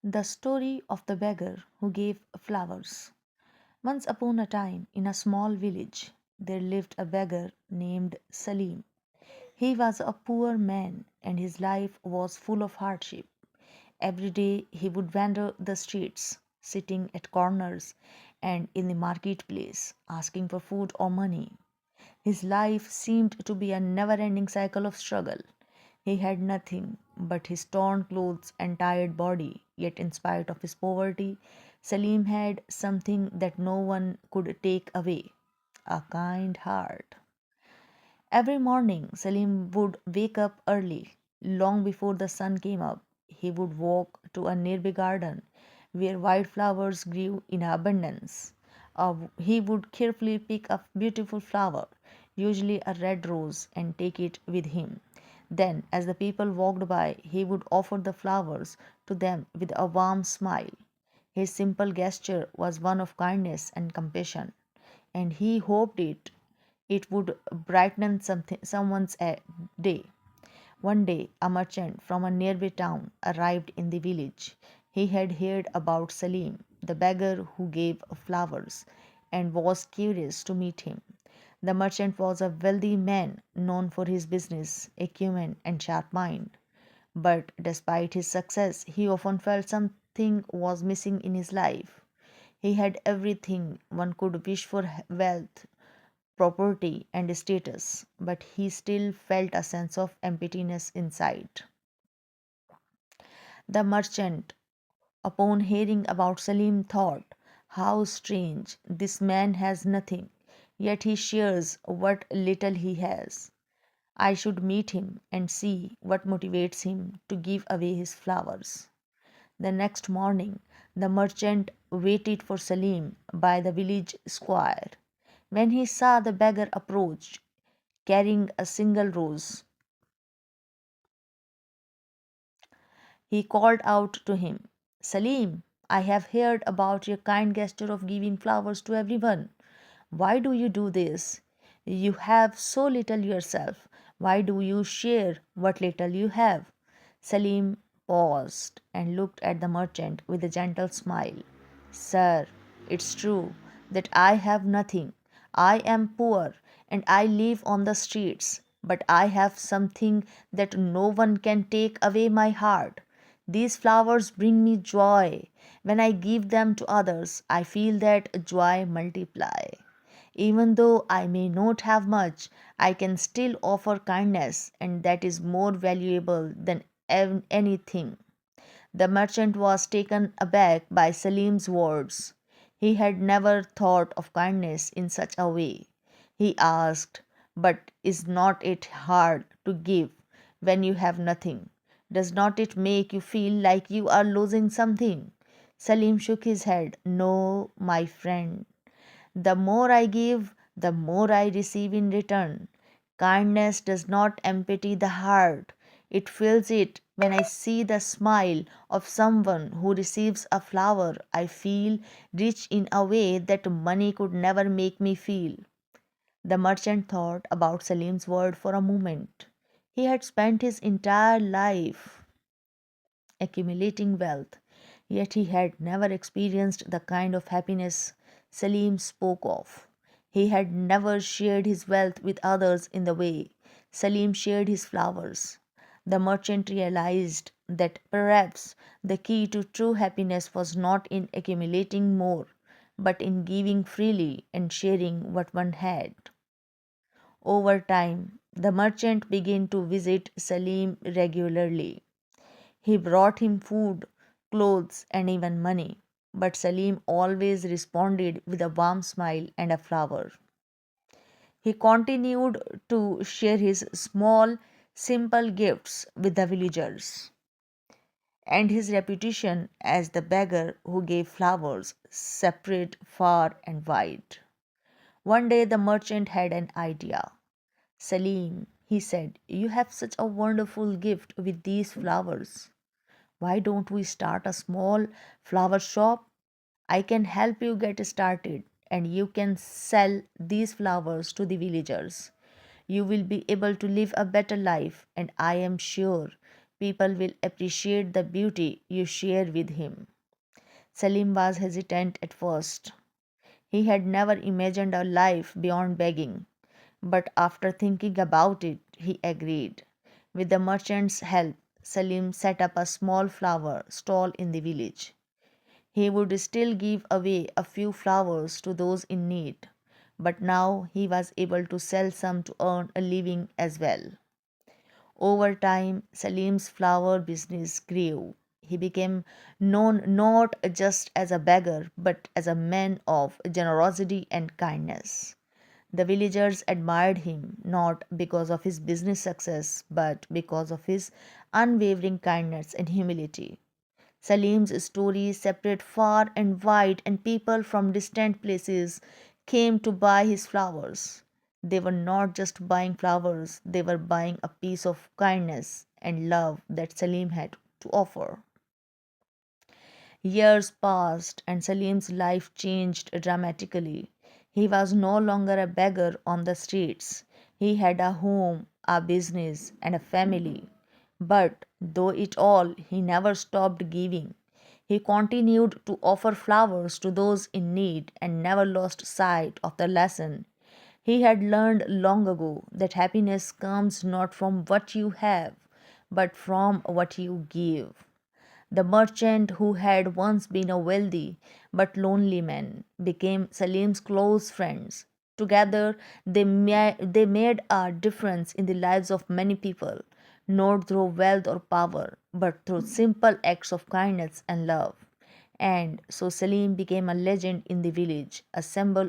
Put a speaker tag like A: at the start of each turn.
A: The story of the beggar who gave flowers. Once upon a time, in a small village, there lived a beggar named Salim. He was a poor man and his life was full of hardship. Every day he would wander the streets, sitting at corners and in the marketplace, asking for food or money. His life seemed to be a never ending cycle of struggle. He had nothing but his torn clothes and tired body, yet, in spite of his poverty, Salim had something that no one could take away: a kind heart. Every morning, Salim would wake up early, long before the sun came up. He would walk to a nearby garden where wildflowers grew in abundance. He would carefully pick a beautiful flower, usually a red rose, and take it with him. Then, as the people walked by, he would offer the flowers to them with a warm smile. His simple gesture was one of kindness and compassion, and he hoped it would brighten someone's day. One day, a merchant from a nearby town arrived in the village. He had heard about Salim, the beggar who gave flowers, and was curious to meet him. The merchant was a wealthy man known for his business acumen and sharp mind. But despite his success, he often felt something was missing in his life. He had everything one could wish for: wealth, property, and status, but he still felt a sense of emptiness inside. The merchant, upon hearing about Salim, thought, "How strange! This man has nothing, yet he shares what little he has. I should meet him and see what motivates him to give away his flowers." The next morning, the merchant waited for Salim by the village square. When he saw the beggar approach, carrying a single rose, he called out to him, "Salim, I have heard about your kind gesture of giving flowers to everyone. Why do you do this? You have so little yourself. Why do you share what little you have?" Salim paused and looked at the merchant with a gentle smile. "Sir, it's true that I have nothing. I am poor and I live on the streets, but I have something that no one can take away: my heart. These flowers bring me joy. When I give them to others, I feel that joy multiply. Even though I may not have much, I can still offer kindness, and that is more valuable than anything." The merchant was taken aback by Salim's words. He had never thought of kindness in such a way. He asked, "But is not it hard to give when you have nothing? Does not it make you feel like you are losing something?" Salim shook his head. "No, my friend. The more I give, the more I receive in return. Kindness does not empty the heart, it fills it. When I see the smile of someone who receives a flower, I feel rich in a way that money could never make me feel." The merchant thought about Salim's word for a moment. He had spent his entire life accumulating wealth, yet he had never experienced the kind of happiness Salim spoke of. He had never shared his wealth with others in the way Salim shared his flowers. The merchant realized that perhaps the key to true happiness was not in accumulating more, but in giving freely and sharing what one had. Over time, the merchant began to visit Salim regularly. He brought him food, clothes, and even money, but Salim always responded with a warm smile and a flower. He continued to share his small, simple gifts with the villagers, and his reputation as the beggar who gave flowers spread far and wide. One day the merchant had an idea. "Salim," he said, "you have such a wonderful gift with these flowers. Why don't we start a small flower shop? I can help you get started, and you can sell these flowers to the villagers. You will be able to live a better life, and I am sure people will appreciate the beauty you share with him. Salim was hesitant at first. He had never imagined a life beyond begging, but after thinking about it, he agreed. With the merchant's help, Salim set up a small flower stall in the village. He would still give away a few flowers to those in need, but now he was able to sell some to earn a living as well. Over time, Salim's flower business grew. He became known not just as a beggar, but as a man of generosity and kindness. The villagers admired him not because of his business success, but because of his unwavering kindness and humility. Salim's story spread far and wide, and people from distant places came to buy his flowers. They were not just buying flowers, they were buying a piece of kindness and love that Salim had to offer. Years passed, and Salim's life changed dramatically. He was no longer a beggar on the streets. He had a home, a business, and a family. But though it all, he never stopped giving. He continued to offer flowers to those in need and never lost sight of the lesson he had learned long ago, that happiness comes not from what you have, but from what you give. The merchant, who had once been a wealthy but lonely man, became Salim's close friends. Together, they made a difference in the lives of many people, not through wealth or power, but through simple acts of kindness and love. And so Salim became a legend in the village, a symbol